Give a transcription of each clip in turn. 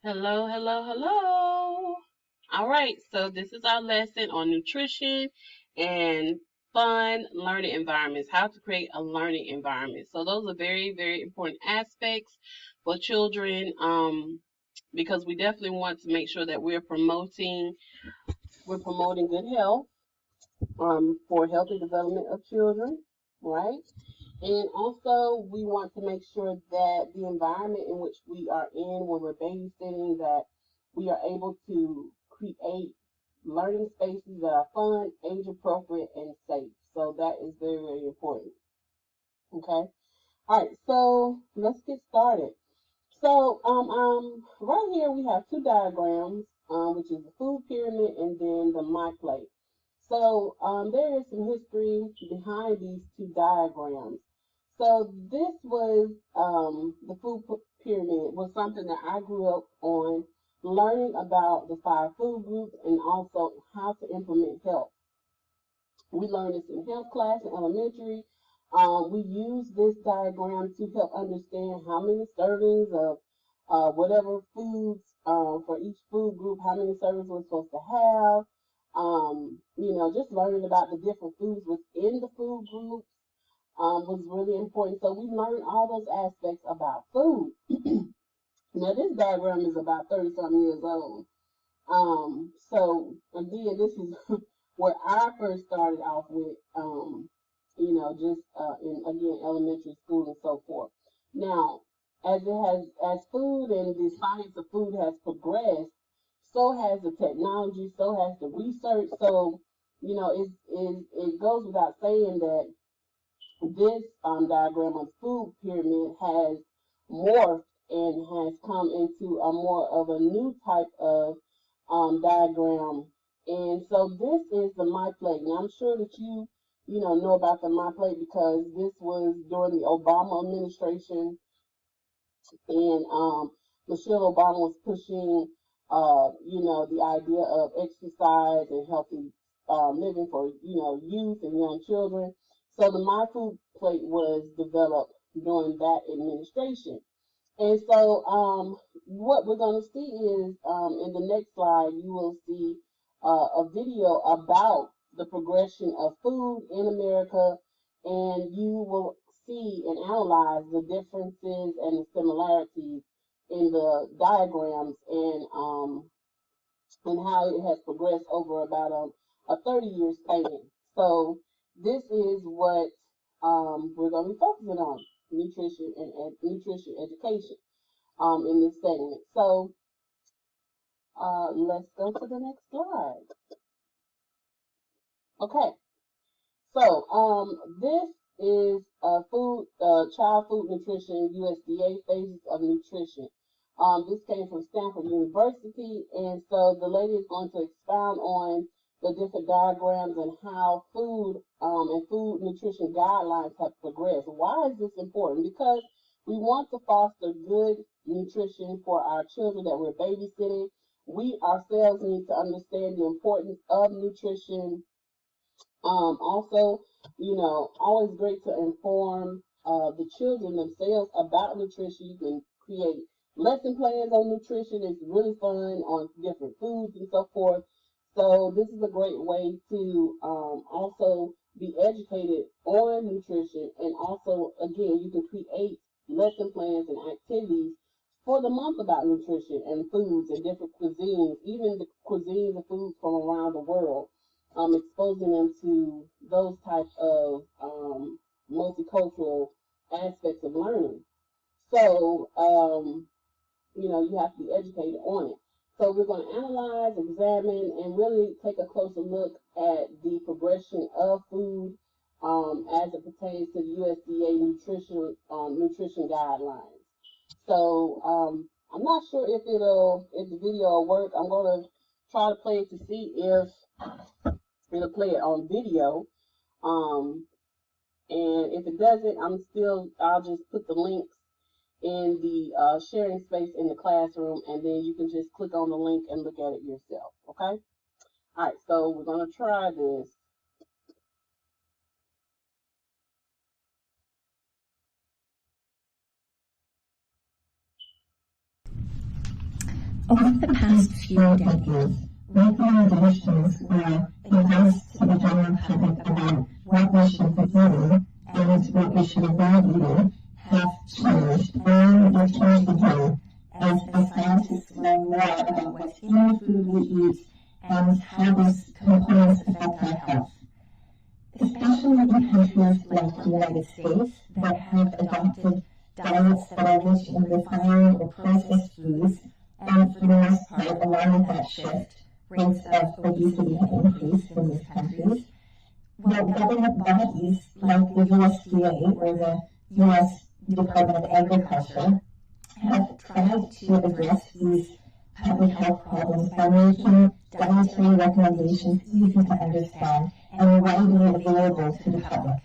Hello, hello, hello. All right, so this is our lesson on nutrition and fun learning environments, how to create a learning environment. So those are very, very important aspects for children because we definitely want to make sure that we're promoting good health for healthy development of children, right? And also, we want to make sure that the environment in which we are in when we're babysitting, that we are able to create learning spaces that are fun, age appropriate, and safe. So that is very, very important. Okay. All right. So let's get started. So right here we have two diagrams, which is the food pyramid and then the my plate. So there is some history behind these two diagrams. So this was the food pyramid was something that I grew up on, learning about the 5 food groups and also how to implement health. We learned this in health class in elementary. We use this diagram to help understand how many servings of whatever foods for each food group, how many servings we're supposed to have. Just learning about the different foods within the food groups was really important. So we learned all those aspects about food. Now this diagram is about 30-something years old. So again, this is where I first started off with, just in again elementary school and so forth. Now, as food and the science of food has progressed, so has the technology, so has the research. So, it goes without saying that this diagram of food pyramid has morphed and has come into a more of a new type of diagram. And so this is the My Plate. Now I'm sure that you know about the My Plate because this was during the Obama administration, and Michelle Obama was pushing, the idea of exercise and healthy living for, youth and young children. So the My Food Plate was developed during that administration. And so what we're going to see is in the next slide, you will see a video about the progression of food in America, and you will see and analyze the differences and the similarities in the diagrams and how it has progressed over about a 30-year span. So this is what we're going to be focusing on, nutrition and nutrition education in this segment. So let's go to the next slide. Okay, so this is child food nutrition USDA phases of nutrition. This came from Stanford University, and so the lady is going to expound on the different diagrams and how food and food nutrition guidelines have progressed. Why is this important? Because we want to foster good nutrition for our children that we're babysitting. We ourselves need to understand the importance of nutrition. Also, always great to inform the children themselves about nutrition. You can create lesson plans on nutrition. It's really fun on different foods and so forth. So this is a great way to also be educated on nutrition, and also, again, you can create lesson plans and activities for the month about nutrition and foods and different cuisines, even the cuisines and foods from around the world, exposing them to those types of multicultural aspects of learning. So, you have to be educated on it. So we're going to analyze, examine, and really take a closer look at the progression of food as it pertains to the USDA nutrition guidelines. So I'm not sure if the video will work. I'm going to try to play it to see if it'll play it on video. And if it doesn't, I'll just put the links in the sharing space in the classroom, and then you can just click on the link and look at it yourself. Okay? All right, so we're going to try this. Over the past few decades, recommendations or advice to the general public about what we should be eating and what we should avoid eating have changed, and they've changed again as scientists learn more about what's in the food we eat and how those components affect our health. Especially in countries like the United States that have adopted diets that are rich in refined or processed foods, and for the most part, along with that shift, rates of obesity have increased in these countries. Well, government bodies like the USDA, or the U.S. Department of Agriculture, have tried to address these public health problems by making dietary recommendations easy to understand and widely available to the public.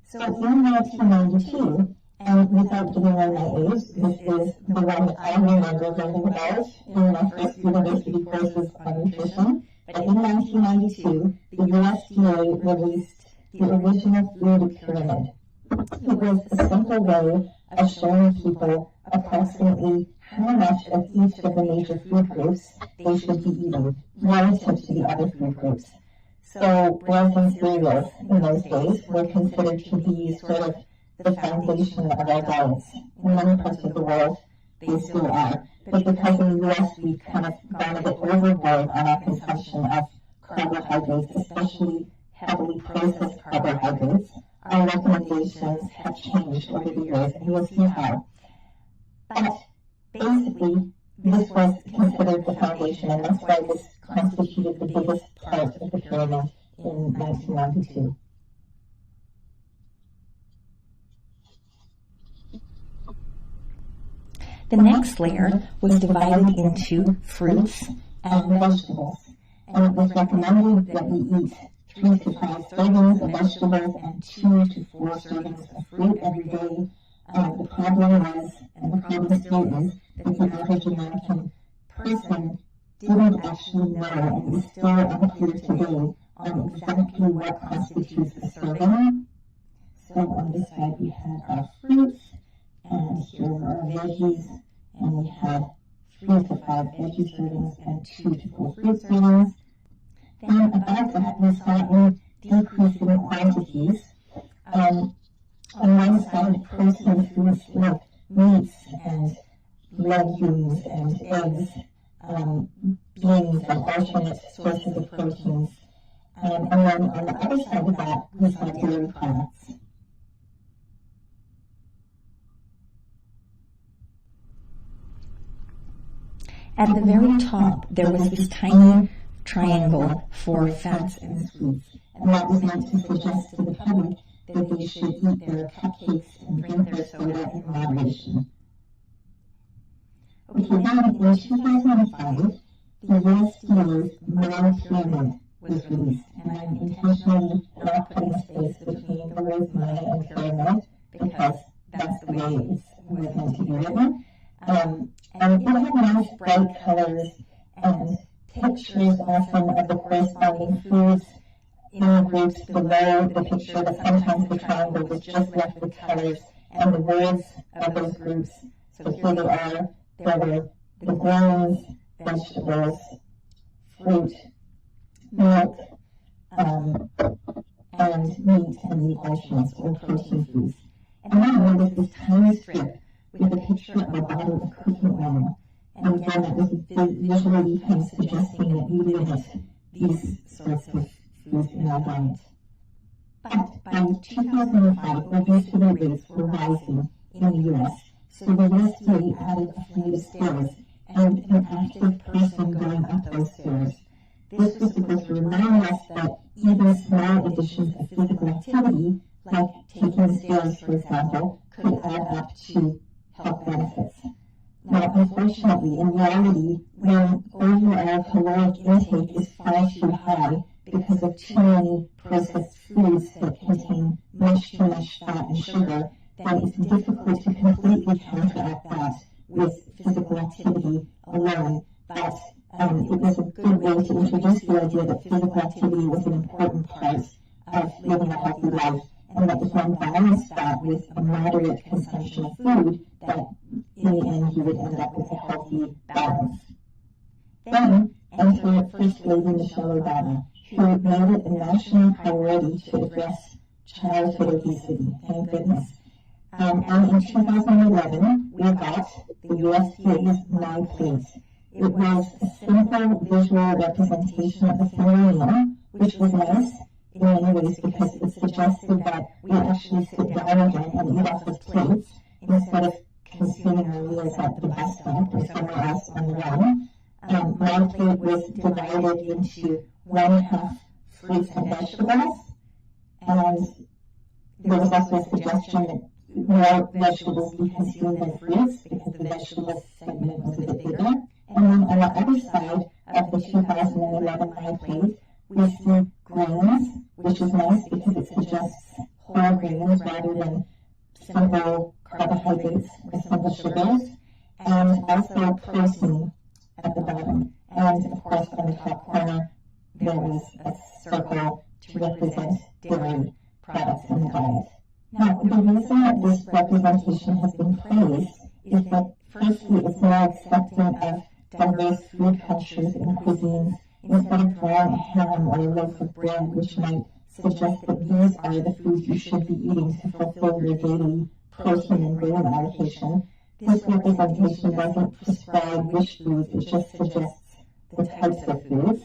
So in 1992, and without giving away my age, this is the one I remember learning about in my first university courses on nutrition, but in 1992, the USDA released the original food pyramid. It was a simple way of showing people approximately how much of each of the major food groups they should be eating relative to the other food groups. So breads and cereals in those days were considered to be sort of the foundation of our diets. In many parts of the world, they still are. But because in the U.S. we've kind of gone a bit overboard on our consumption of carbohydrates, especially heavily processed carbohydrates, our recommendations have changed over the years, and you'll see how. But basically, this was considered the foundation, and that's why this constituted the biggest part of the pyramid in 1992. The next layer was divided into fruits and vegetables, and it was recommended that we eat 3 to 5 servings of vegetables and 2 to 4 servings of fruit every day. The problem was, and the problem still is, that the average American person didn't actually know, and is still unclear today, on exactly what constitutes a serving. So on this side we had our fruits, and here were our veggies, and we had 3 to 5 veggie servings and 2 to 4 fruit servings. Then above that we saw in decreasing quantities. On one side, protein foods like meats and legumes and eggs, beans and alternate sources of proteins. And then on the other side of that, we saw dairy products. At the very top, there was this tiny triangle for fats and sweets, and that was meant to suggest to the public that they should eat their cupcakes and drink their soda in moderation. Okay, then in 2005, the USDA's Mind Pyramid was released, and I'm intentionally not putting a space between the words mind and pyramid because that's the way it was meant to be written. And it had nice bright colors and pictures often of the corresponding foods in the groups below the picture, but sometimes the triangle was just left with colors and the words of those groups. So here they are. There were the grains, vegetables, fruit, milk, and meat and meat alternates or protein foods. And then there was this tiny strip with a picture of a bottle of cooking oil. And again, that was visually kind of suggesting that we limit these sorts of foods in our diet. But by 2005, obesity rates were rising in the U.S., so the USDA added a flight of stairs and an active person going up those stairs. This was supposed to remind us that even small additions of physical activity, like taking the stairs, for example, could add up to health benefits. Now, unfortunately, in reality, when overall caloric intake is far too high because of too many processed foods that contain much too much fat and sugar, then it's difficult to completely counteract that with physical activity alone. But it was a good way to introduce the idea that physical activity was an important part of living a healthy life, and that if one balanced that with a moderate consumption of food that in the end you would end up with a healthy balance. Then enter First Lady Michelle Obama, who made it a national priority to address childhood obesity. Thank goodness. And in 2011, we got the USDA's My Plate. It was a simple visual representation of a family meal, which was nice in many ways because it suggested that we actually sit down again and eat off of plates instead of consuming our meals at the bus stop or somewhere else on the run. My Plate was divided into 1/2 fruits and vegetables, and there was also a suggestion that more vegetables be consumed than fruits because the vegetables segment was a bit bigger. And then on the other side of the 2011 My Plate, we see grains, which is nice because it suggests whole grains rather than simple carbohydrates or simple sugars, and also protein at the bottom. And of course, on the top corner, there was a circle to represent dairy products in the diet. Now, the reason that this representation has been praised is that, firstly, it's more accepting of diverse food cultures and cuisines instead of drawing a ham or a loaf of bread, which might suggest that these are the foods you should be eating to fulfill your daily protein and grain allocation. This representation doesn't prescribe which foods, it just suggests the types of foods.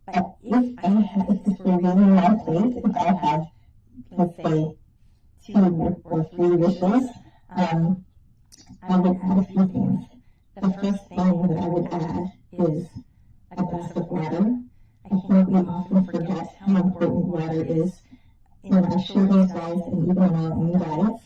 But if this were really my plate, if I had, let's say, 2 or 3 wishes, I would add a few things. The first thing that I would add is a glass of water. I think we often forget how important water is in our children's lives and even in our own diets.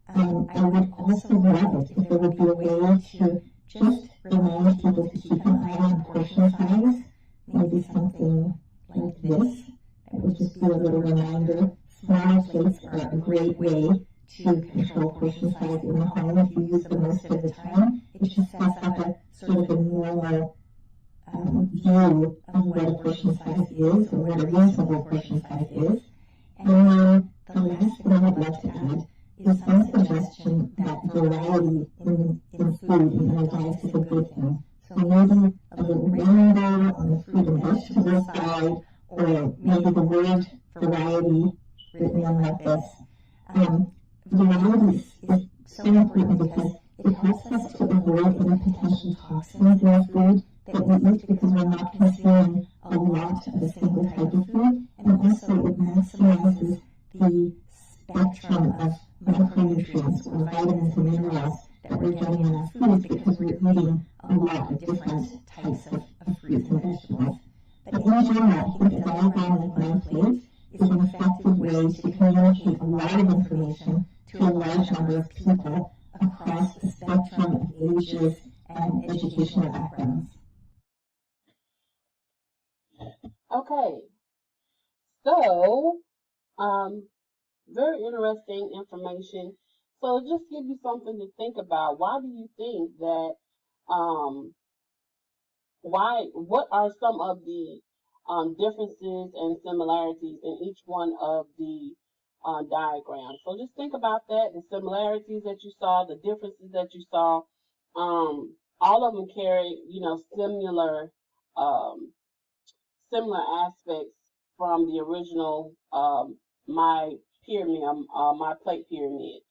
I would also love it if there would be a way to just remind people to keep an eye on portion size, maybe something like this. It would just be a little reminder. Small plates are a great way to control portion size in the home if you use them most of the time. It just sets up a sort of a normal view of what a portion size is or what a reasonable portion size is. And then the last thing I'd love to add is some suggestion that variety in food in our diets is a good thing. So maybe a little rainbow on the fruit and vegetable side, or maybe the word variety written in like this. Variety is so important because it helps us to avoid any potential toxins in the food that we eat because we're not consuming a lot of a single type of food, and also it maximizes the spectrum of micronutrients or vitamins and minerals that we're getting in our foods because we're eating a lot of different types of fruits and vegetables. But in general, I think a diagram like my plate is an effective way to communicate a lot of information to a large number of people across a spectrum of ages and educational backgrounds. Okay, so very interesting information. So just give you something to think about. Why do you think that what are some of the differences and similarities in each one of the diagrams? So just think about that, the similarities that you saw, the differences that you saw. All of them carry, similar aspects from the original my plate pyramid.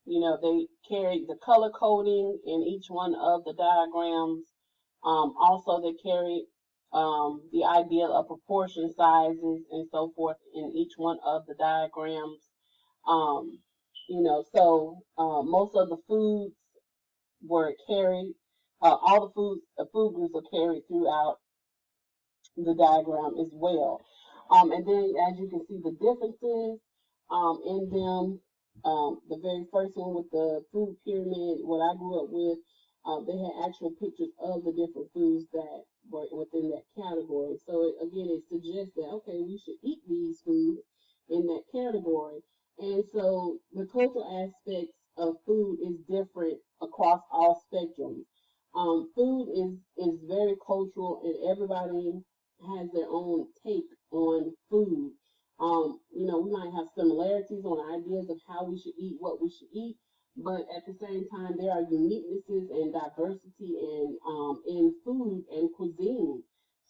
They carry the color coding in each one of the diagrams. Also, they carry the idea of proportion sizes and so forth in each one of the diagrams. Most of the foods were carried. All the food groups are carried throughout the diagram as well. And then as you can see the differences in them, the very first one with the food pyramid, what I grew up with, they had actual pictures of the different foods that were within that category. So it suggests that, okay, we should eat these foods in that category. And so the cultural aspects of food is different across all spectrums. Food is very cultural, and everybody has their own take on food. We might have similarities on ideas of how we should eat, what we should eat, but at the same time, there are uniquenesses and diversity in food and cuisine.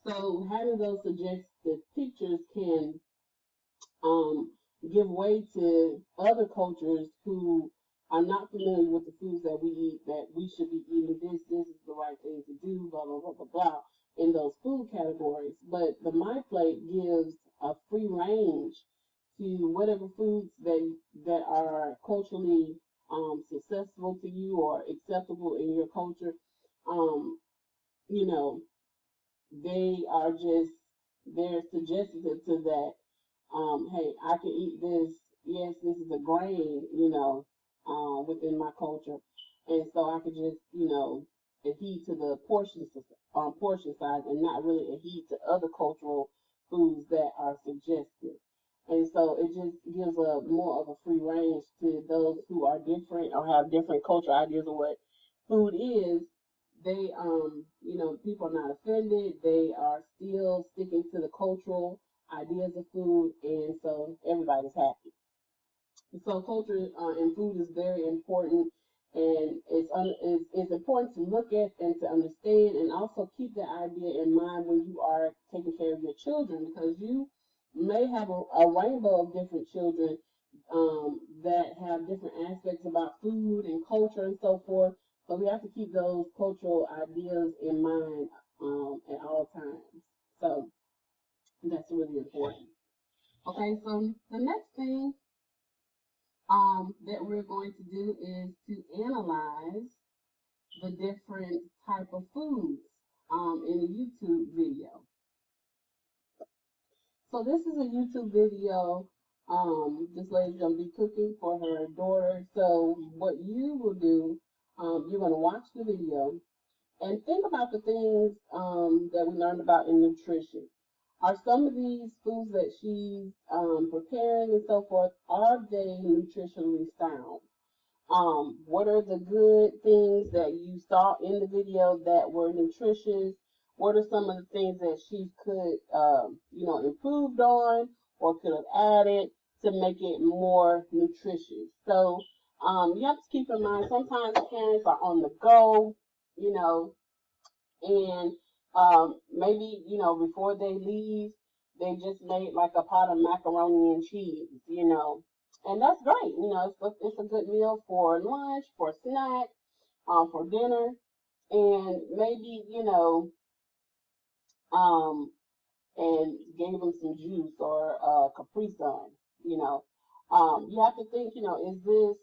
So having those suggested pictures can um, give way to other cultures who are not familiar with the foods that we eat, that we should be eating this is the right thing to do, blah, blah, blah, blah, blah, in those food categories. But the My Plate gives a free range to whatever foods that are culturally successful to you or acceptable in your culture. Um, you know, they are just, they're suggested to that hey, I can eat this. Yes, this is a grain, within my culture, and so I could just, adhere to the portion size, and not really adhere to other cultural foods that are suggested. And so it just gives a more of a free range to those who are different or have different cultural ideas of what food is. They, people are not offended. They are still sticking to the cultural ideas of food, and so everybody's happy. So culture and food is very important, and it's important to look at and to understand, and also keep that idea in mind when you are taking care of your children, because you may have a rainbow of different children that have different aspects about food and culture and so forth. So we have to keep those cultural ideas in mind at all times. So that's really important. Okay, so the next thing that we're going to do is to analyze the different type of foods in a YouTube video. So this is a YouTube video. This lady's gonna be cooking for her daughter. So what you will do, you're gonna watch the video and think about the things that we learned about in nutrition. Are some of these foods that she's preparing and so forth, are they nutritionally sound? What are the good things that you saw in the video that were nutritious? What are some of the things that she could, improved on or could have added to make it more nutritious? So you have to keep in mind sometimes parents are on the go, and maybe before they leave, they just made like a pot of macaroni and cheese, and that's great. It's a good meal for lunch, for snack, for dinner, and maybe um, and gave them some juice or Capri Sun. You have to think, is this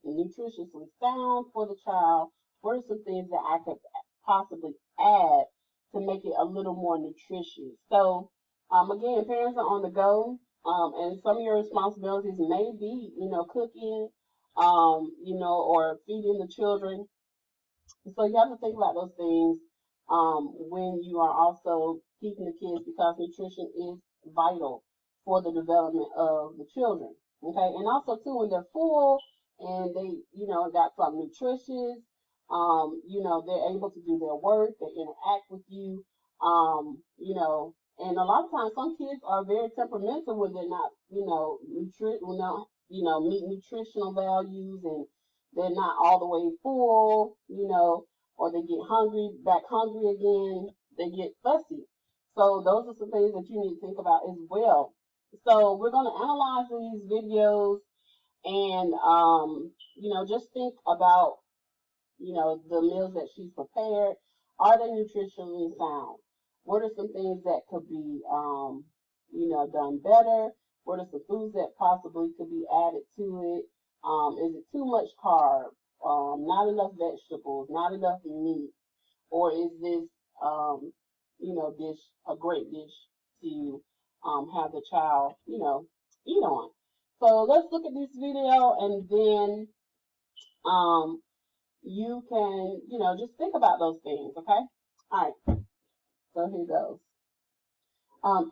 nutritiously sound for the child? What are some things that I could possibly add to make it a little more nutritious? So, again, parents are on the go, and some of your responsibilities may be, cooking, or feeding the children. So you have to think about those things when you are also teaching the kids, because nutrition is vital for the development of the children. Okay, and also too when they're full and they, got something nutritious, they're able to do their work, they interact with you, and a lot of times some kids are very temperamental when they're not, meet nutritional values, and they're not all the way full, or they get back hungry again, they get fussy. So those are some things that you need to think about as well. So we're going to analyze these videos and, just think about, the meals that she's prepared. Are they nutritionally sound? What are some things that could be, done better? What are some foods that possibly could be added to it? Is it too much carb? Not enough vegetables? Not enough meat? Or is this, dish a great dish to have the child, eat on? So let's look at this video, and then you can, just think about those things, okay? All right, so here goes.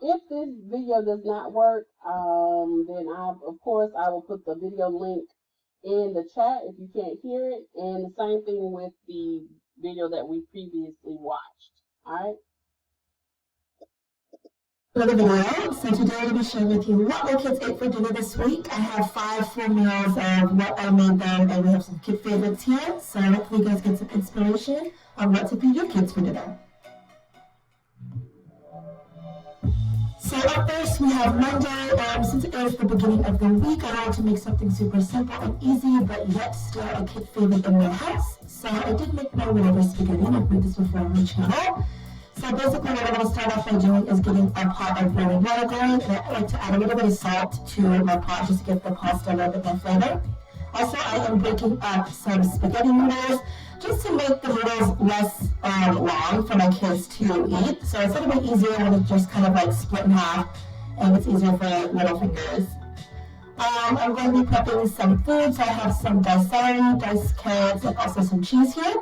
If this video does not work, then of course, I will put the video link in the chat if you can't hear it, and the same thing with the video that we previously watched. All right. Another video. So today I'm going to be sharing with you what my kids ate for dinner this week. I have 5 full meals of what I made them, and we have some kid favorites here. So hopefully you guys get some inspiration on what to feed your kids for dinner. So up first we have Monday. Since it is the beginning of the week, I wanted to make something super simple and easy, but yet still a kid favorite in my house. So I did make my whatever spaghetti. I've made this before on the channel. So basically what I'm going to start off by doing is getting a pot of boiling water going, and I like to add a little bit of salt to my pot just to give the pasta a little bit more flavor. Also, I am breaking up some spaghetti noodles just to make the noodles less long for my kids to eat. So it's a little bit easier when it's just kind of like split in half, and it's easier for little fingers. I'm going to be prepping some food, so I have some diced celery, diced carrots, and also some cheese here.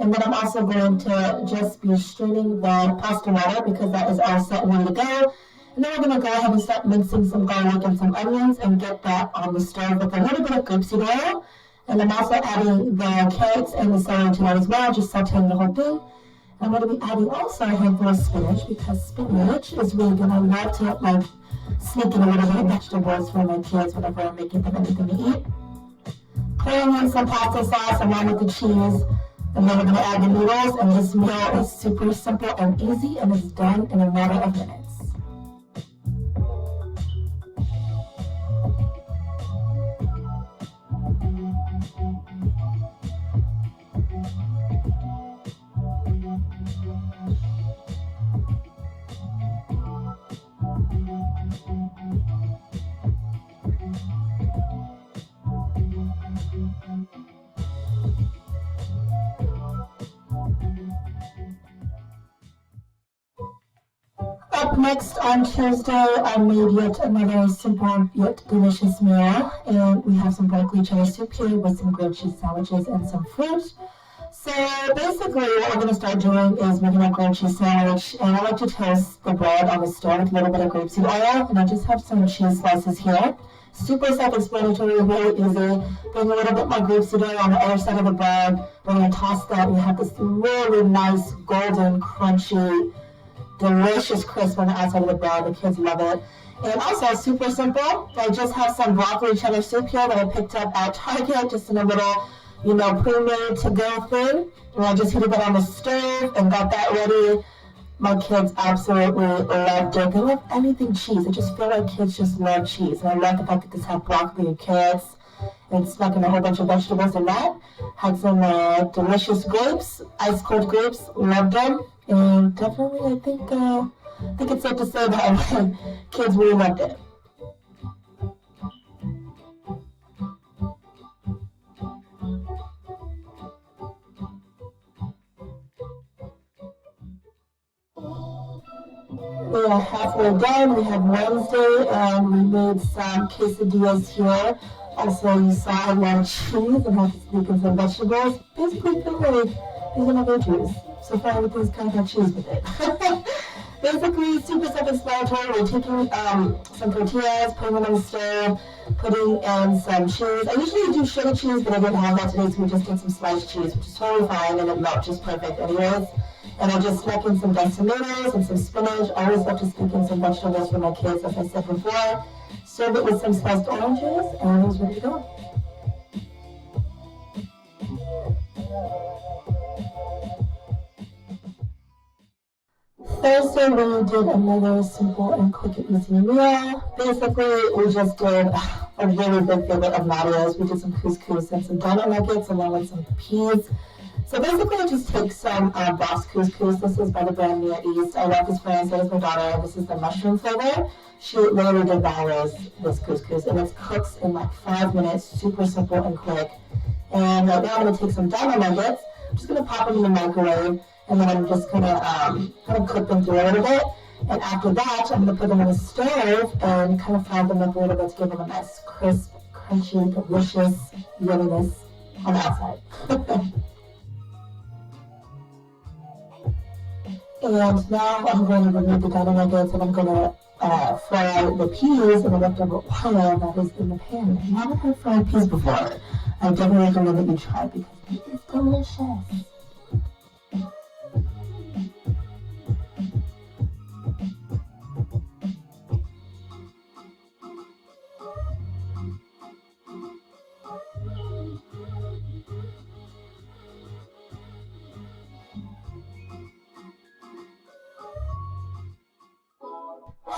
And then I'm also going to just be straining the pasta water because that is all set and ready to go. And then we're going to go ahead and start mincing some garlic and some onions and get that on the stove with a little bit of grapeseed oil. And I'm also adding the carrots and the celery to that as well, just sauteing the whole thing. I'm going to be adding also a handful of spinach because spinach is really good. I love to like sneak in a little bit of vegetables for my kids whenever I'm making them anything to eat. Pouring in some pasta sauce along with the cheese. And then we're going to add the noodles, and this meal is super simple and easy, and it's done in a matter of minutes. Up next on Tuesday, I made yet another simple yet delicious meal, and we have some broccoli cheddar soup here with some grilled cheese sandwiches and some fruit. So basically what we're going to start doing is making a grilled cheese sandwich, and I like to toast the bread on the stove with a little bit of grapeseed oil, and I just have some cheese slices here. Super self-explanatory, really easy. Bring a little bit more grapeseed oil on the other side of the bread. We're going to toss that, and you have this really nice golden, crunchy, delicious crisp on the outside of the bread. The kids love it. And also super simple. I just have some broccoli cheddar soup here that I picked up at Target, just in a little, pre-made to-go thing. And I just heated that on the stove and got that ready. My kids absolutely loved it. They love anything cheese. I just feel like kids just love cheese. And I love the fact that this had broccoli and carrots and snuck in a whole bunch of vegetables in that. Had some delicious grapes, ice cold grapes. Loved them. And definitely, I think it's safe to say that kids really loved it. We are halfway done. We have Wednesday, and we made some quesadillas here. Also, you saw a lot of cheese and had to sneak in some vegetables. Basically, feel like these are my veggies. So far, everything's kind of got cheese with it. Basically, super self-explanatory. We're taking some tortillas, putting them on the stove, putting in some cheese. I usually do shredded cheese, but I didn't have that today, so we just did some sliced cheese, which is totally fine, and it melts just perfect anyways. And I just snuck in some diced tomatoes and some spinach. I always love to sneak in some vegetables for my kids, as I said before. Served it with some sliced oranges, and it was ready to go. Thursday, we did another simple and quick and easy meal. Basically, we just did a really big favorite of Maria's. We did some couscous and some donut nuggets along with some peas. So basically, I just take some boxed couscous. This is by the brand Near East. I love this brand, so does my daughter. This is the mushroom flavor. She literally devours this couscous, and it cooks in like 5 minutes, super simple and quick. And right now, I'm going to take some donut nuggets. I'm just going to pop them in the microwave. And then I'm just going to kind of cook them through a little bit. And after that, I'm going to put them on the stove and kind of fry them up a little bit to give them a nice, crisp, crunchy, delicious yumminess on the outside. And now I'm going to remove the donut nuggets, and I'm going to fry the peas in the leftover oil that is in the pan. If you haven't had fried peas before, I definitely recommend that you try it because it is delicious.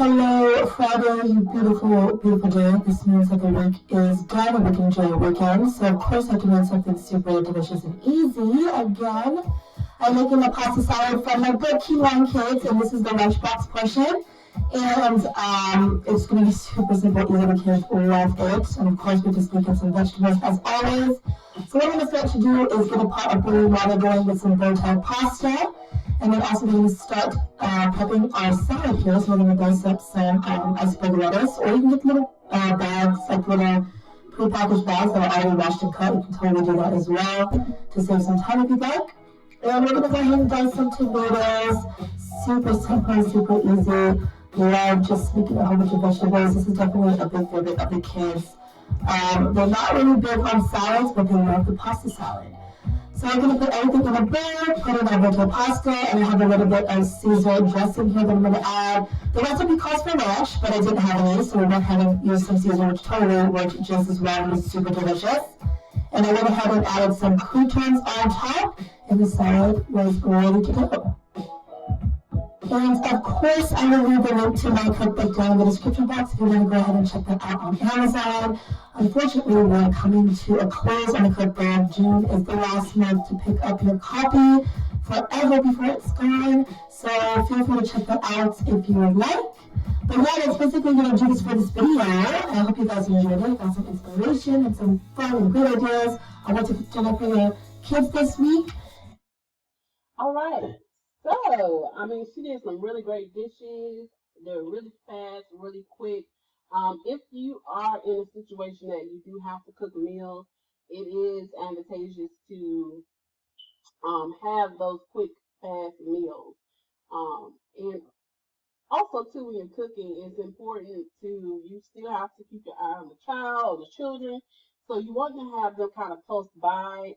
Hello, Friday, you beautiful, beautiful day. This means that the week is done and we can enjoy your weekend. So, of course, I can make something super delicious and easy. Again, I'm making a pasta salad for my big Q1 kids, and this is the lunchbox portion. And it's going to be super simple, easy. The kids love it. And, of course, we're just making some vegetables as always. So, what I'm going to start to do is get a pot of boiling water going with some bow tie pasta. And then also we're going to start prepping our salad here. So we're going to dice up some iceberg lettuce, or you can get little bags, like little pre-packaged bags that are already washed and cut. You can totally do that as well to save some time if you'd like. And we're going to go ahead and dice some tomatoes. Super simple, super easy. Love just making a whole bunch of vegetables. This is definitely a big favorite of the kids. They're not really big on salads, but they love the pasta salad. So I'm going to put everything in a bowl, put in our vegetable pasta, and I have a little bit of Caesar dressing here that I'm going to add. The recipe calls for ranch, but I didn't have any, so we went ahead and used some Caesar, which totally worked just as well and was super delicious. And I went ahead and added some croutons on top, and the salad was ready to go. And of course, I will leave the link to my cookbook down in the description box if you want to go ahead and check that out on Amazon. Unfortunately, we're coming to a close on the cookbook. June is the last month to pick up your copy forever before it's gone. So feel free to check that out if you would like. But yeah, that's basically going to do this for this video. I hope you guys enjoyed it. Got some inspiration and some fun and good ideas on what to do for your kids this week. All right. So, I mean, she did some really great dishes. They're really fast, really quick. If you are in a situation that you do have to cook meals, it is advantageous to have those quick, fast meals. And also, too, when you're cooking, it's important you still have to keep your eye on the child or the children. So you want to have them kind of close by,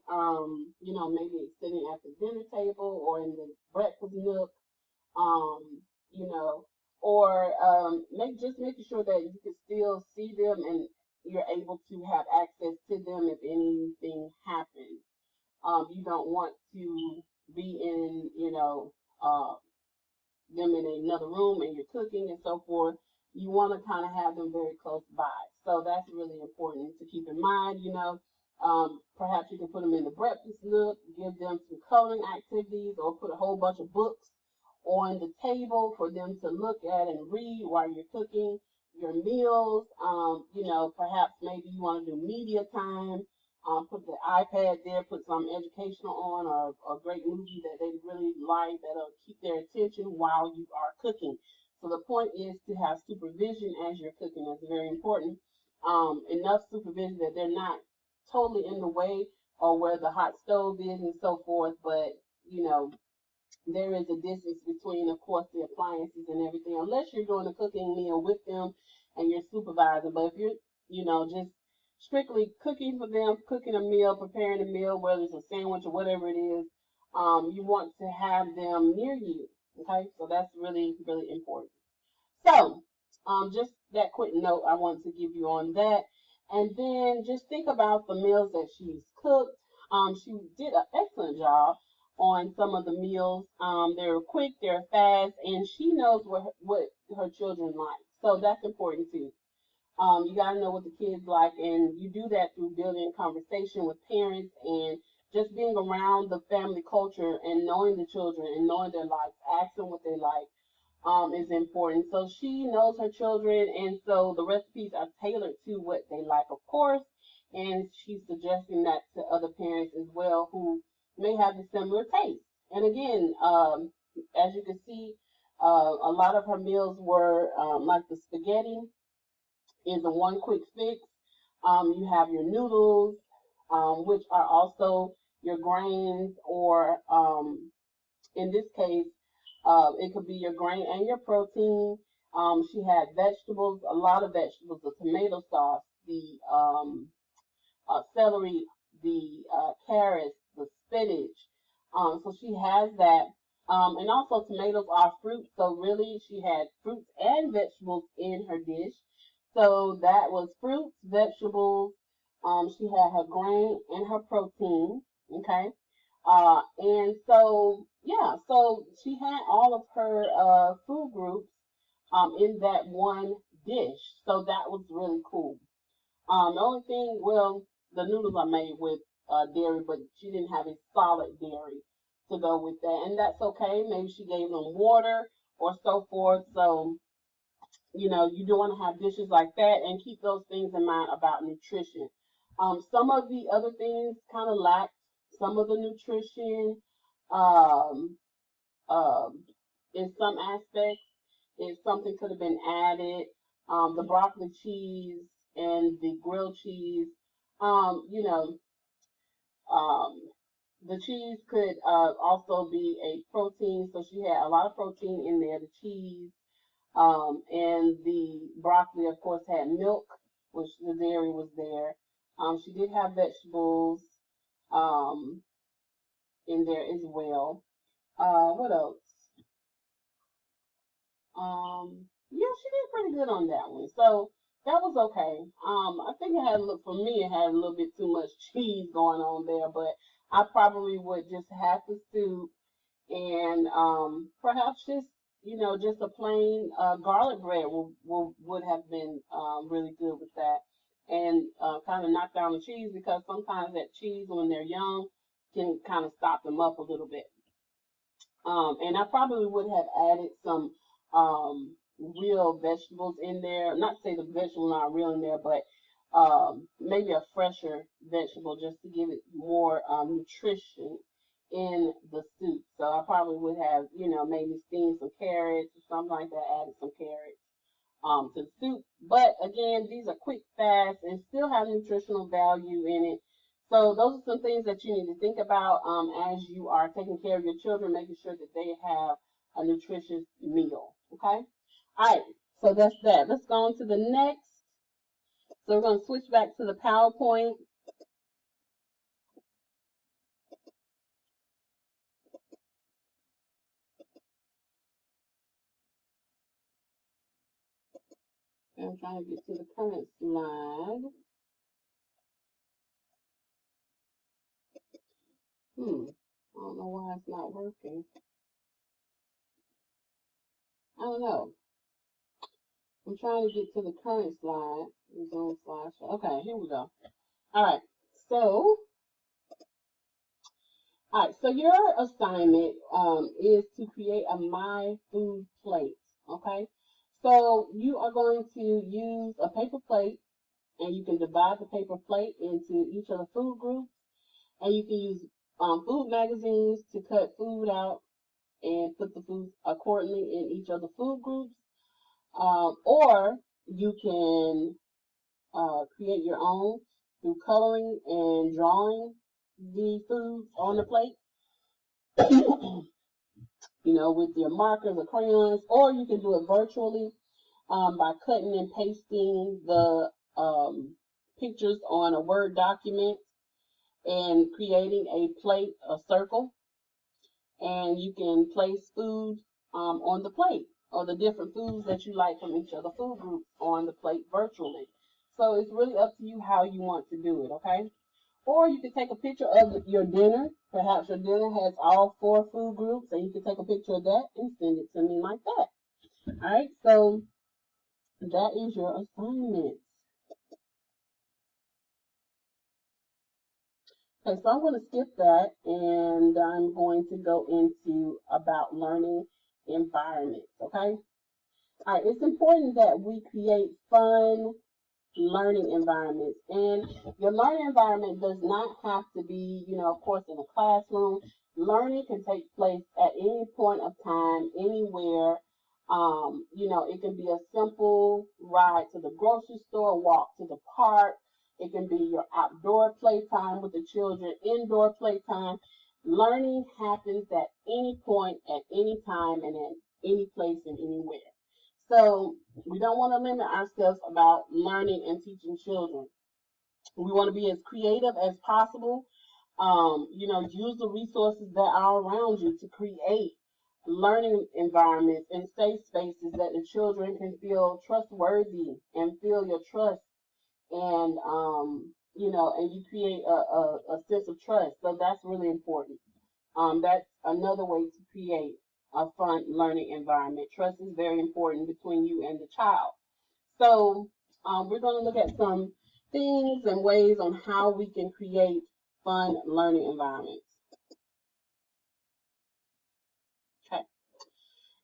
maybe sitting at the dinner table or in the breakfast nook, you know, or making sure that you can still see them and you're able to have access to them if anything happens. You don't want to be in, them in another room and you're cooking and so forth. You want to kind of have them very close by. So that's really important to keep in mind, Perhaps you can put them in the breakfast nook, give them some coloring activities, or put a whole bunch of books on the table for them to look at and read while you're cooking your meals. Perhaps maybe you want to do media time. Put the iPad there, put some educational on, or a great movie that they really like that'll keep their attention while you are cooking. So the point is to have supervision as you're cooking. That's very important. Enough supervision that they're not totally in the way or where the hot stove is and so forth, but there is a distance between, of course, the appliances and everything, unless you're doing a cooking meal with them and you're supervising. But if you're, just strictly cooking for them, cooking a meal, preparing a meal, whether it's a sandwich or whatever it is, you want to have them near you. Okay, so that's really, really important. So, just that quick note I want to give you on that. And then just think about the meals that she's cooked. She did an excellent job on some of the meals. They're quick, they're fast, and she knows what her children like. So that's important too. You got to know what the kids like, and you do that through building conversation with parents and just being around the family culture and knowing the children and knowing their likes, asking what they like is important. So she knows her children, and so the recipes are tailored to what they like, of course, and she's suggesting that to other parents as well who may have a similar taste. And again, as you can see, a lot of her meals were like the spaghetti is a one quick fix. You have your noodles, which are also your grains, or in this case, it could be your grain and your protein. She had vegetables, a lot of vegetables, the tomato sauce, the celery, the carrots, the spinach. So she has that. And also tomatoes are fruit, so really she had fruits and vegetables in her dish. So that was fruits, vegetables. She had her grain and her protein. Okay. And so, yeah, so she had all of her food groups in that one dish. So that was really cool. The only thing, well, the noodles are made with dairy, but she didn't have a solid dairy to go with that, and that's okay. Maybe she gave them water or so forth. So you do want to have dishes like that and keep those things in mind about nutrition. Some of the other things kind of lacked some of the nutrition um, um, in some aspects. If something could have been added, the broccoli cheese and the grilled cheese, um, you know, um, the cheese could also be a protein, so she had a lot of protein in there. The cheese and the broccoli, of course, had milk, which the dairy was there. She did have vegetables um, in there as well. What else? Yeah, she did pretty good on that one. So that was okay. I think it had a look for me. It had a little bit too much cheese going on there, but I probably would just have the soup and perhaps just a plain garlic bread would have been really good with that, and kind of knock down the cheese because sometimes that cheese when they're young can kind of stop them up a little bit. And I probably would have added some real vegetables in there. Not to say the vegetables are not real in there, but maybe a fresher vegetable just to give it more nutrition in the soup. So I probably would have, maybe steamed some carrots or something like that, added some carrots to the soup. But again, these are quick, fast, and still have nutritional value in it. So those are some things that you need to think about as you are taking care of your children, making sure that they have a nutritious meal. Okay. All right. So that's that. Let's go on to the next. So we're going to switch back to the PowerPoint. I'm trying to get to the current slide. I don't know why it's not working. I don't know. I'm trying to get to the current slide. Resume slideshow. Okay, here we go. All right. So, your assignment is to create a My Food plate. Okay. So you are going to use a paper plate, and you can divide the paper plate into each of the food groups, and you can use food magazines to cut food out and put the food accordingly in each of the food groups. Or you can create your own through coloring and drawing the foods on the plate, with your markers or crayons, or you can do it virtually by cutting and pasting the pictures on a Word document and creating a plate, a circle, and you can place food on the plate or the different foods that you like from each of the food groups on the plate virtually. So it's really up to you how you want to do it, okay? Or you can take a picture of your dinner. Perhaps your dinner has all 4 food groups, and you can take a picture of that and send it to me like that. All right, so that is your assignment. Okay, so I'm going to skip that, and I'm going to go into about learning environments, okay? All right, it's important that we create fun learning environments. And your learning environment does not have to be, of course, in a classroom. Learning can take place at any point of time, anywhere. It can be a simple ride to the grocery store, walk to the park. It can be your outdoor playtime with the children, indoor playtime. Learning happens at any point, at any time, and at any place and anywhere. So we don't want to limit ourselves about learning and teaching children. We want to be as creative as possible. Use the resources that are around you to create learning environments and safe spaces that the children can feel trustworthy and feel your trust, and and you create a sense of trust. So that's really important. That's another way to create a fun learning environment. Trust is very important between you and the child. So we're going to look at some things and ways on how we can create fun learning environments. Okay.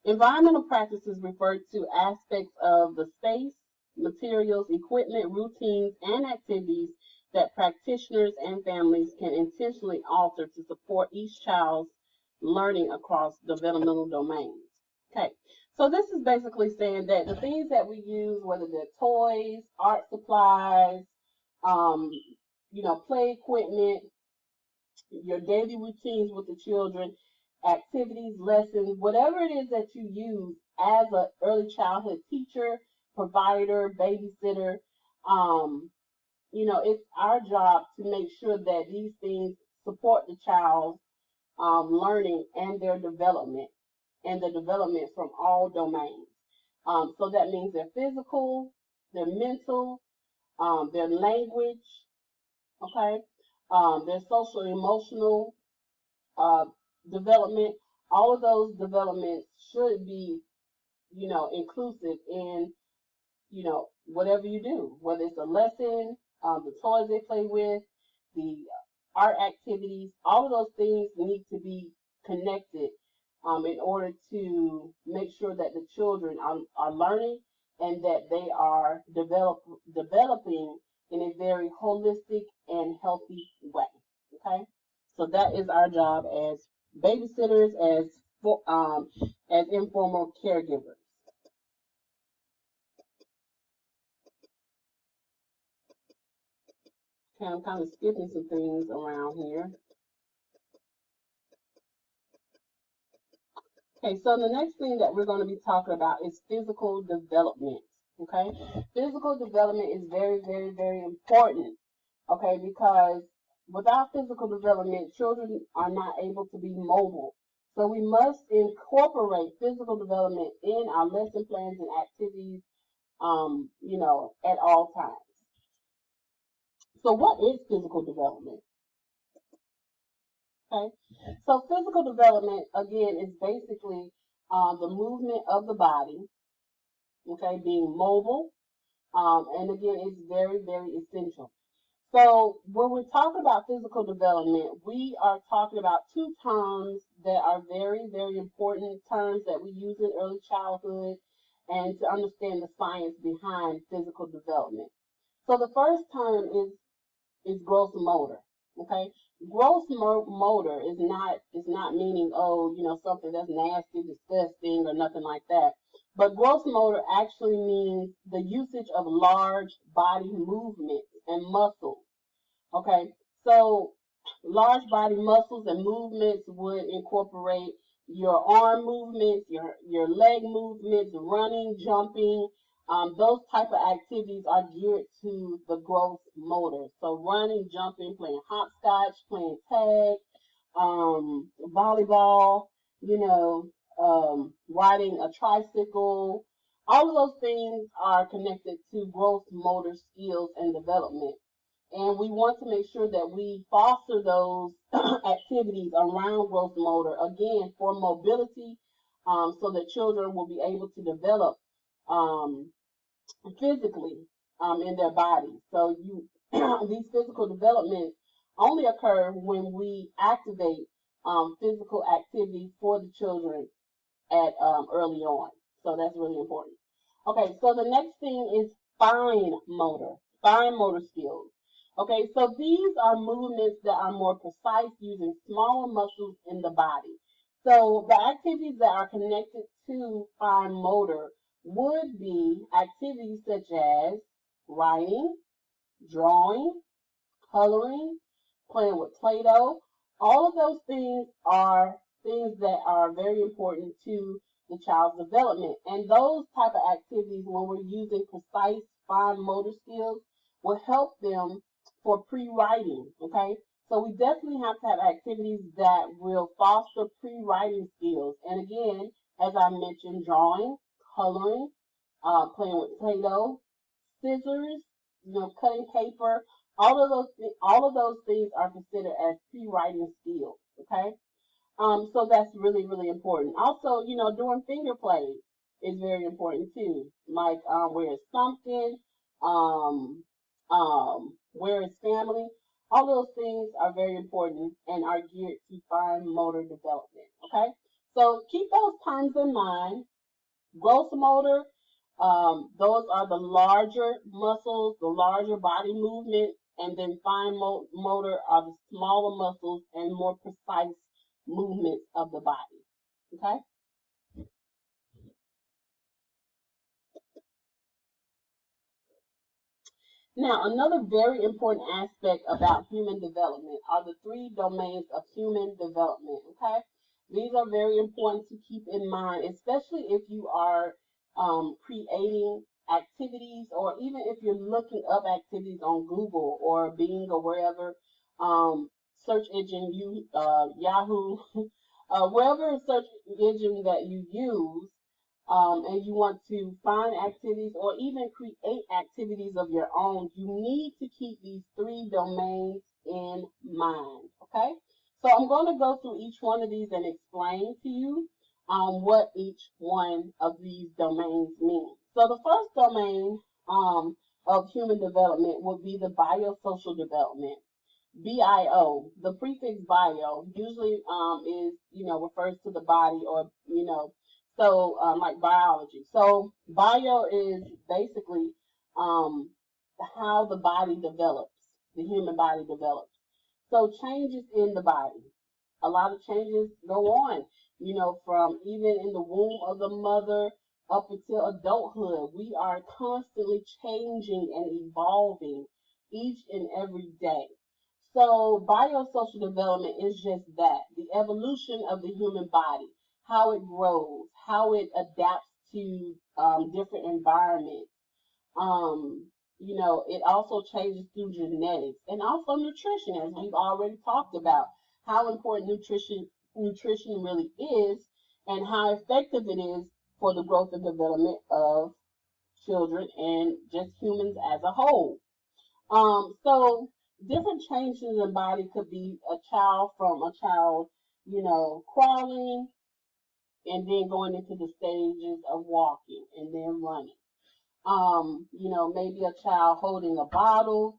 Environmental practices refer to aspects of the space, materials, equipment, routines, and activities that practitioners and families can intentionally alter to support each child's learning across developmental domains. Okay, so this is basically saying that the things that we use, whether they're toys, art supplies, um, play equipment, your daily routines with the children, activities, lessons, whatever it is that you use as an early childhood teacher, provider, babysitter, it's our job to make sure that these things support the child's learning and their development, and the development from all domains. So that means their physical, their mental, their language, okay, their social emotional uh, development. All of those developments should be, inclusive in, whatever you do, whether it's a lesson, the toys they play with, the art activities, all of those things need to be connected in order to make sure that the children are learning and that they are developing in a very holistic and healthy way. Okay, so that is our job as babysitters, as informal caregivers. Okay, I'm kind of skipping some things around here. Okay, so the next thing that we're going to be talking about is physical development. Okay, physical development is very, very, very important. Okay, because without physical development, children are not able to be mobile. So we must incorporate physical development in our lesson plans and activities, at all times. So what is physical development? Okay, so physical development again is basically the movement of the body. Okay, being mobile, and again, it's very, very essential. So when we're talking about physical development, we are talking about two terms that are very, very important terms that we use in early childhood and to understand the science behind physical development. So the first term is gross motor. Okay, gross motor is not meaning, oh, something that's nasty, disgusting, or nothing like that. But gross motor actually means the usage of large body movements and muscles. Okay, so large body muscles and movements would incorporate your arm movements, your leg movements, running, jumping. Those type of activities are geared to the gross motor. So running, jumping, playing hopscotch, playing tag, volleyball, riding a tricycle. All of those things are connected to gross motor skills and development. And we want to make sure that we foster those activities around growth motor, again, for mobility, so that children will be able to develop um, physically in their bodies. So these physical developments only occur when we activate physical activity for the children at early on. So that's really important. Okay, so the next thing is fine motor skills. Okay, so these are movements that are more precise using smaller muscles in the body. So the activities that are connected to fine motor would be activities such as writing, drawing, coloring, playing with Play-Doh. All of those things are things that are very important to the child's development. And those type of activities, when we're using precise fine motor skills, will help them for pre-writing, okay? So we definitely have to have activities that will foster pre-writing skills. And again, as I mentioned, drawing, coloring, playing with Play-Doh, scissors, cutting paper, all of those things are considered as pre-writing skills. Okay. So that's really, really important. Also, doing finger plays is very important too. Like, where is something, um, where is family. All those things are very important and are geared to fine motor development. Okay? So keep those terms in mind. Gross motor, those are the larger muscles, the larger body movement, and then fine motor are the smaller muscles and more precise movements of the body. Okay? Now, another very important aspect about human development are the three domains of human development. Okay? These are very important to keep in mind, especially if you are creating activities, or even if you're looking up activities on Google or Bing or wherever, search engine Yahoo, wherever search engine that you use, and you want to find activities or even create activities of your own, you need to keep these three domains in mind. Okay? So I'm going to go through each one of these and explain to you what each one of these domains means. So the first domain of human development would be the biosocial development. BIO, the prefix bio usually is, refers to the body, or, so like biology. So bio is basically um, how the body develops, the human body develops. So changes in the body. A lot of changes go on, from even in the womb of the mother up until adulthood. We are constantly changing and evolving each and every day. So biosocial development is just that, the evolution of the human body, how it grows, how it adapts to different environments. It also changes through genetics and also nutrition, as we've already talked about, how important nutrition really is and how effective it is for the growth and development of children and just humans as a whole. So different changes in the body could be from a child, crawling and then going into the stages of walking and then running. Maybe a child holding a bottle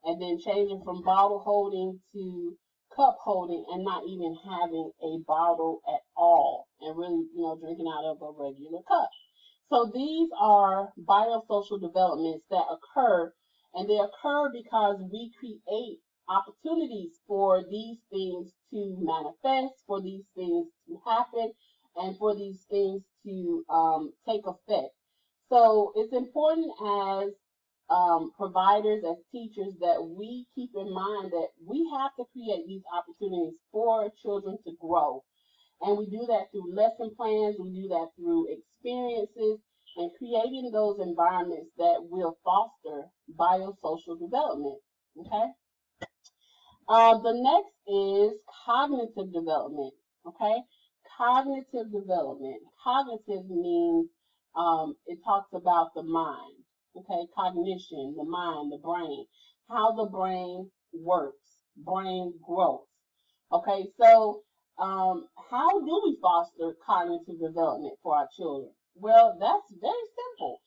and then changing from bottle holding to cup holding and not even having a bottle at all and really, drinking out of a regular cup. So these are biosocial developments that occur, and they occur because we create opportunities for these things to manifest, for these things to happen, and for these things to take effect. So it's important as providers, as teachers, that we keep in mind that we have to create these opportunities for children to grow. And we do that through lesson plans, we do that through experiences, and creating those environments that will foster biosocial development. Okay? The next is cognitive development. Okay? Cognitive development. Cognitive means it talks about the mind. Okay? Cognition, the mind, the brain, how the brain works, brain growth. Okay? So, how do we foster cognitive development for our children? Well, that's very simple.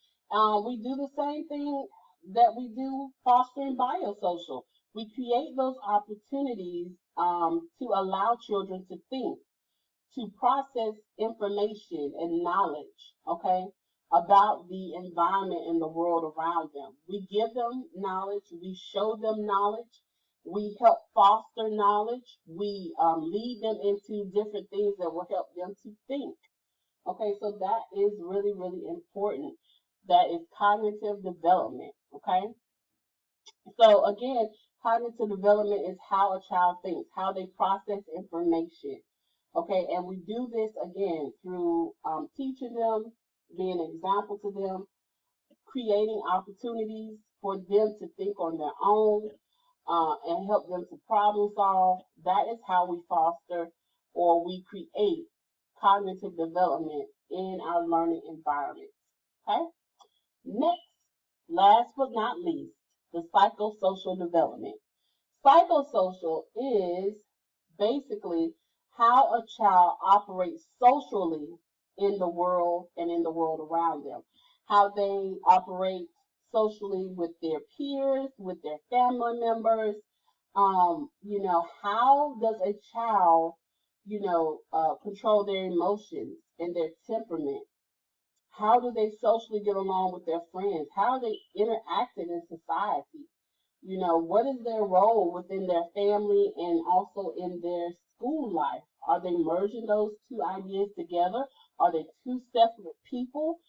We do the same thing that we do fostering biosocial. We create those opportunities to allow children to think, to process information and knowledge, okay, about the environment and the world around them. We give them knowledge, we show them knowledge, we help foster knowledge, we lead them into different things that will help them to think. Okay, so that is really, really important. That is cognitive development, okay? So again, cognitive development is how a child thinks, how they process information. Okay, and we do this again through teaching them, being an example to them, creating opportunities for them to think on their own and help them to problem solve. That is how we foster or we create cognitive development in our learning environments. Okay, next, last but not least, the psychosocial development. Psychosocial is basically how a child operates socially in the world and in the world around them, how they operate socially with their peers, with their family members. How does a child, control their emotions and their temperament? How do they socially get along with their friends? How are they interacting in society? What is their role within their family and also in their school life? Are they merging those two ideas together? Are they two separate people?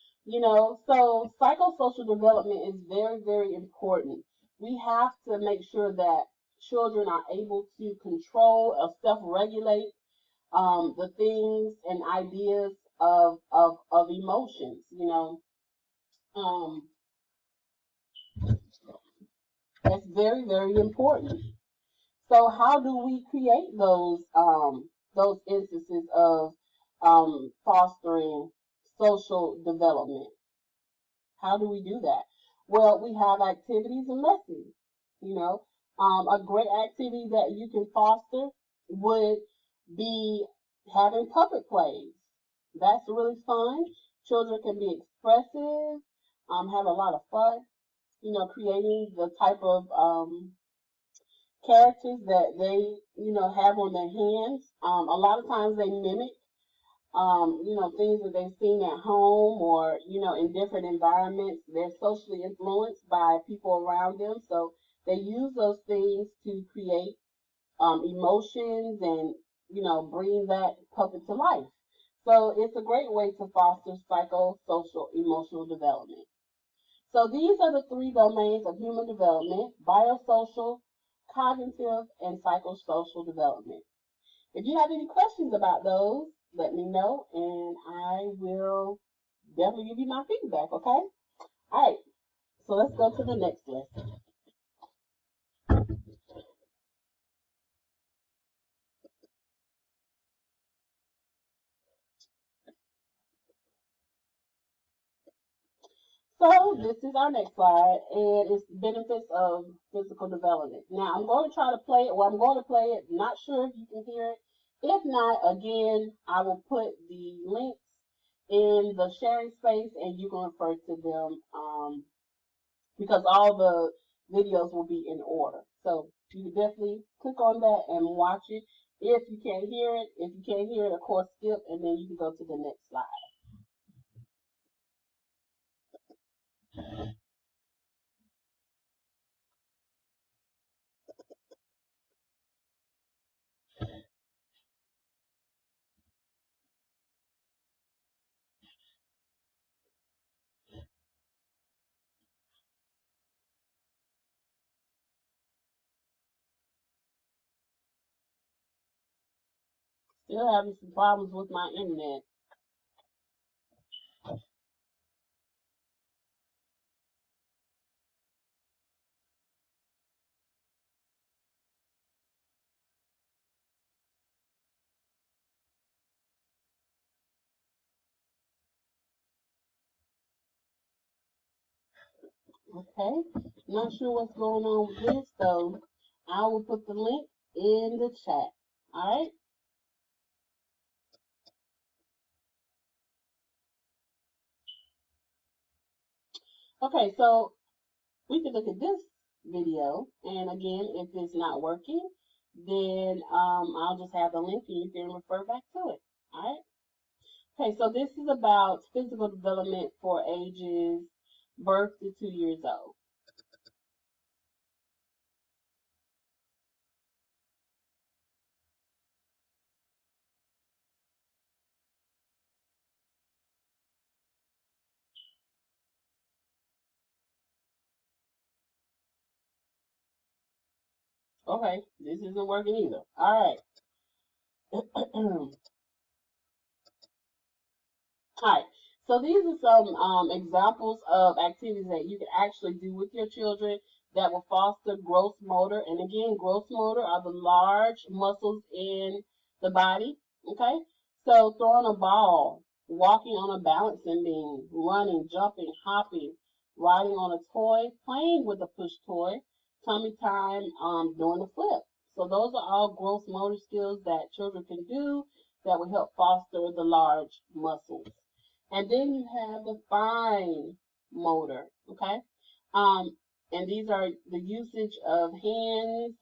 So psychosocial development is very, very important. We have to make sure that children are able to control or self-regulate the things and ideas of emotions. Um, that's very, very important. So how do we create those instances of fostering social development? How do we do that? Well, we have activities and lessons. You know, a great activity that you can foster would be having puppet plays. That's really fun. Children can be expressive, have a lot of fun. Creating the type of characters that they, have on their hands. A lot of times they mimic, things that they've seen at home or, in different environments. They're socially influenced by people around them. So they use those things to create emotions and, bring that puppet to life. So it's a great way to foster psychosocial emotional development. So these are the three domains of human development: biosocial, cognitive, and psychosocial development. If you have any questions about those, let me know and I will definitely give you my feedback, okay? All right, so let's go to the next lesson. So this is our next slide, and it's benefits of physical development. Now I'm going to try to play it, or I'm going to play it. Not sure if you can hear it. If not, again, I will put the links in the sharing space, and you can refer to them because all the videos will be in order. So you can definitely click on that and watch it. If you can't hear it, of course, skip, and then you can go to the next slide. Still having some problems with my internet. Okay, not sure what's going on with this, so I will put the link in the chat. All right. Okay, so we can look at this video, and again, if it's not working, then I'll just have the link and you can refer back to it. All right. Okay, so this is about physical development for ages birth to 2 years old. Okay, this isn't working either. All right. All right. So these are some examples of activities that you can actually do with your children that will foster gross motor. And again, gross motor are the large muscles in the body. Okay. So throwing a ball, walking on a balancing beam, running, jumping, hopping, riding on a toy, playing with a push toy, tummy time, doing a flip. So those are all gross motor skills that children can do that will help foster the large muscles. And then you have the fine motor, okay? And these are the usage of hands,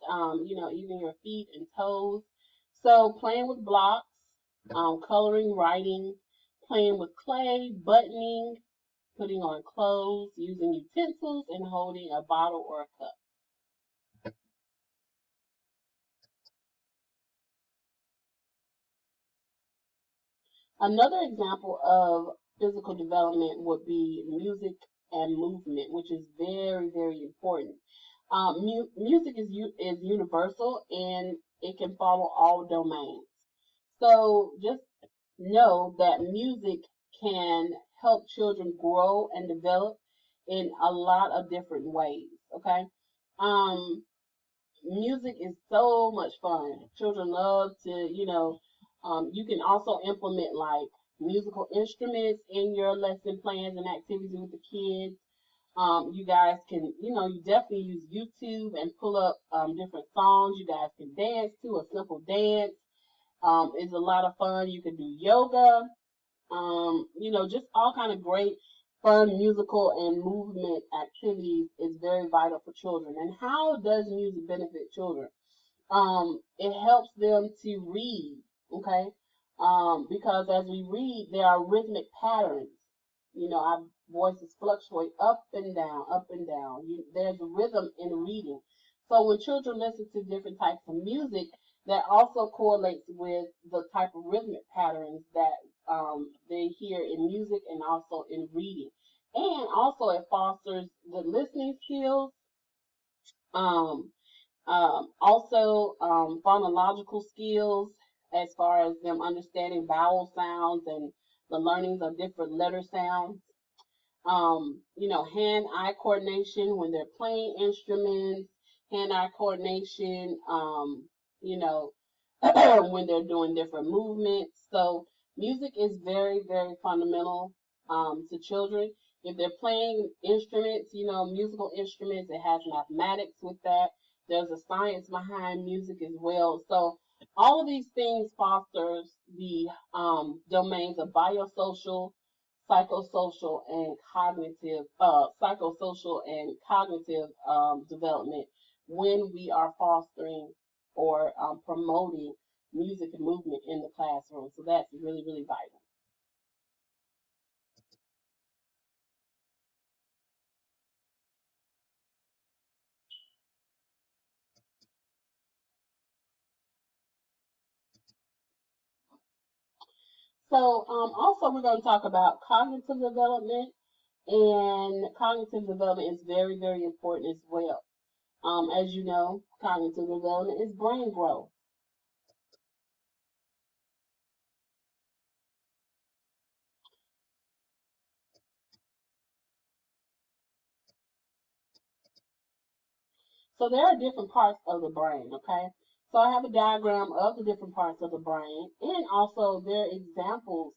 even your feet and toes. So playing with blocks, coloring, writing, playing with clay, buttoning, putting on clothes, using utensils, and holding a bottle or a cup. Another example of physical development would be music and movement, which is very, very important. Music is universal and it can follow all domains. So just know that music can help children grow and develop in a lot of different ways. Okay. Um, Music is so much fun. Children love to, you can also implement like musical instruments in your lesson plans and activities with the kids. You guys can, you definitely use YouTube and pull up different songs you guys can dance to. A simple dance is a lot of fun. You can do yoga, just all kind of great fun musical and movement activities is very vital for children. And how does music benefit children? It helps them to read, okay? Because as we read, there are rhythmic patterns. Our voices fluctuate up and down, up and down. There's a rhythm in reading. So when children listen to different types of music, that also correlates with the type of rhythmic patterns that they hear in music and also in reading. And also it fosters good listening skills. Um, Phonological skills as far as them understanding vowel sounds and the learnings of different letter sounds. Hand-eye coordination when they're playing instruments, hand-eye coordination, when they're doing different movements. So music is very, very fundamental to children. If they're playing instruments, musical instruments, it has mathematics with that. There's a science behind music as well. So all of these things fosters the domains of biosocial, psychosocial and cognitive development when we are fostering or promoting music and movement in the classroom. So that's really, really vital. So also we're going to talk about cognitive development, and cognitive development is very, very important as well. As you know, cognitive development is brain growth. So there are different parts of the brain, okay? So I have a diagram of the different parts of the brain, and also there are examples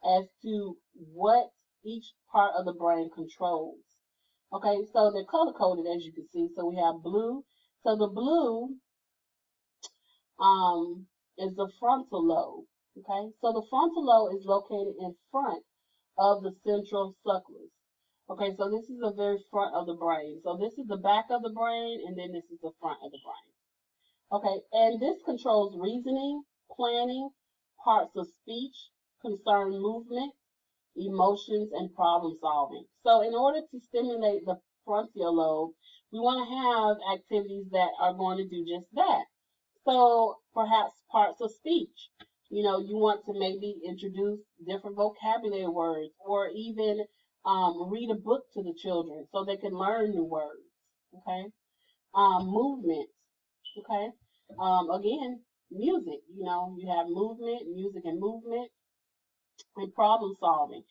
as to what each part of the brain controls. Okay, so they're color coded as you can see. So we have blue. So the blue is the frontal lobe. Okay, so the frontal lobe is located in front of the central sulcus. Okay, so this is the very front of the brain. So this is the back of the brain, and then this is the front of the brain. Okay, and this controls reasoning, planning, parts of speech, concern movement, emotions, and problem solving. So in order to stimulate the frontal lobe, we want to have activities that are going to do just that. So perhaps parts of speech. You want to maybe introduce different vocabulary words, or even read a book to the children so they can learn new words. Okay. Movements. Okay. Again, music. You have movement, music and movement, and problem solving.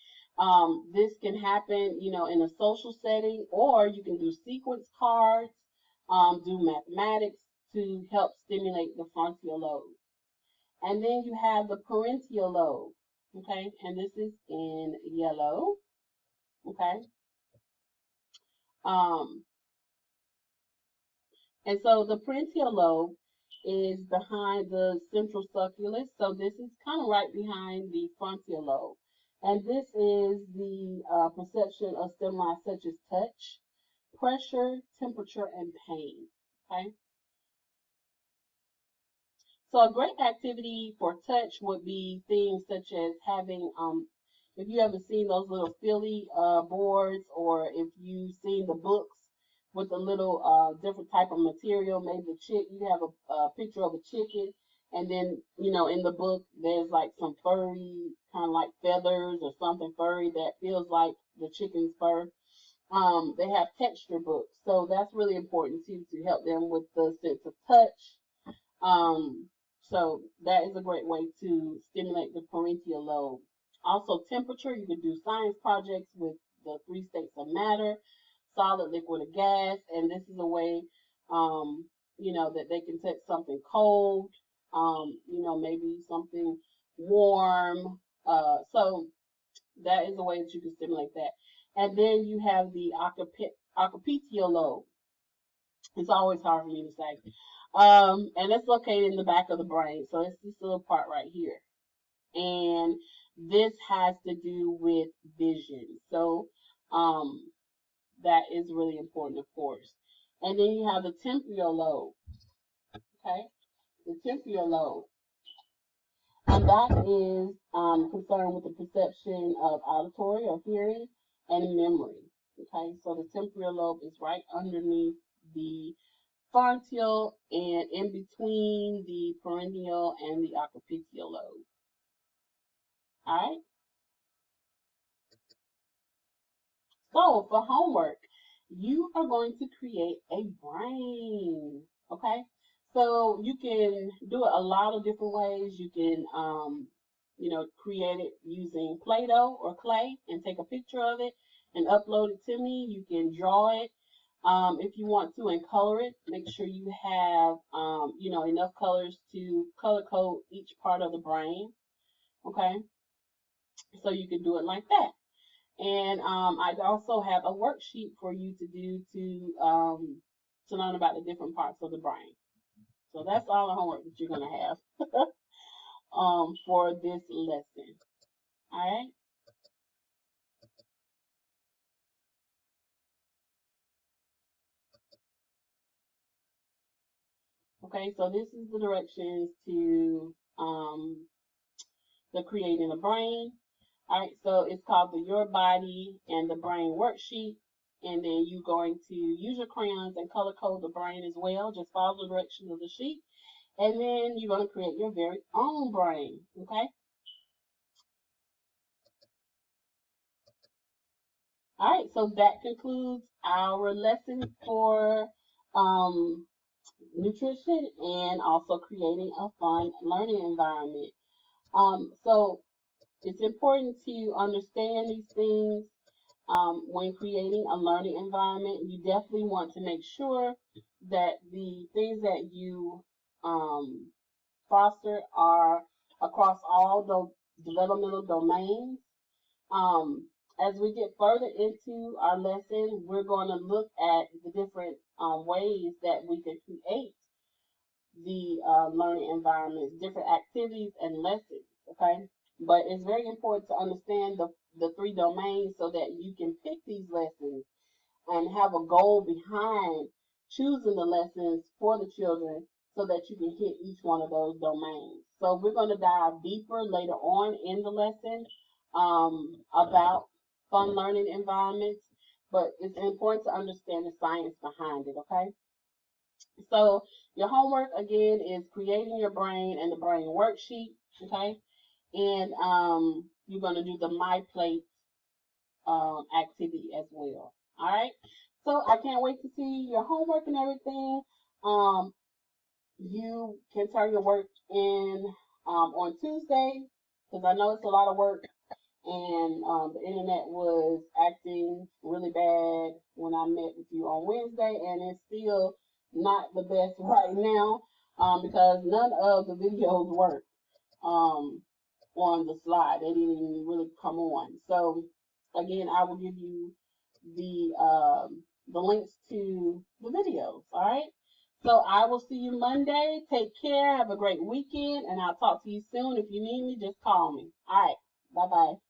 This can happen, in a social setting, or you can do sequence cards, do mathematics to help stimulate the frontal lobe. And then you have the parental lobe, okay? And this is in yellow, okay? Um, and so the parental lobe is behind the central sulcus. So this is kind of right behind the frontal lobe. And this is the perception of stimuli such as touch, pressure, temperature, and pain. Okay. So a great activity for touch would be things such as having, if you ever seen those little Philly boards, or if you've seen the books with the little different type of material, maybe the you have a picture of a chicken, and then, you know, in the book there's like some furry, kind of like feathers or something furry that feels like the chicken's fur. They have texture books, so that's really important too, to help them with the sense of touch. So that is a great way to stimulate the parental lobe. Also, temperature. You can do science projects with the 3 states of matter: solid, liquid, or gas. And this is a way, you know, that they can take something cold, you know, maybe something warm. So that is a way that you can stimulate that. And then you have the occipital lobe. It's always hard for me to say. And it's located in the back of the brain. So it's this little part right here. And this has to do with vision. So that is really important, of course. And then you have the temporal lobe. Okay? The temporal lobe. And that is concerned with the perception of auditory or hearing and memory. Okay? So the temporal lobe is right underneath the frontal and in between the perennial and the occipital lobe. All right. So for homework, you are going to create a brain. Okay. So you can do it a lot of different ways. You can, you know, create it using Play-Doh or clay and take a picture of it and upload it to me. You can draw it. If you want to, and color it, make sure you have, you know, enough colors to color code each part of the brain. Okay. So you can do it like that. And I also have a worksheet for you to do to learn about the different parts of the brain. So that's all the homework that you're gonna have for this lesson. All right. Okay. So this is the directions to the creating a brain. All right, so it's called the Your Body and the Brain Worksheet. And then you're going to use your crayons and color code the brain as well. Just follow the directions of the sheet. And then you're going to create your very own brain, okay? All right, so that concludes our lesson for nutrition and also creating a fun learning environment. So it's important to understand these things. When creating a learning environment, you definitely want to make sure that the things that you foster are across all the developmental domains. As we get further into our lesson, we're going to look at the different ways that we can create the learning environments, different activities and lessons, okay? But it's very important to understand the 3 domains so that you can pick these lessons and have a goal behind choosing the lessons for the children so that you can hit each one of those domains. So we're going to dive deeper later on in the lesson about fun learning environments, but it's important to understand the science behind it, okay? So your homework again is creating your brain and the brain worksheet, okay? And you're going to do the My Plate activity as well. All right. So I can't wait to see your homework and everything. You can turn your work in on Tuesday because I know it's a lot of work, and the internet was acting really bad when I met with you on Wednesday, and it's still not the best right now because none of the videos work on the slide. They didn't even really come on. So again, I will give you the links to the videos. All right. So I will see you Monday. Take care. Have a great weekend, and I'll talk to you soon. If you need me, just call me. All right. Bye-bye.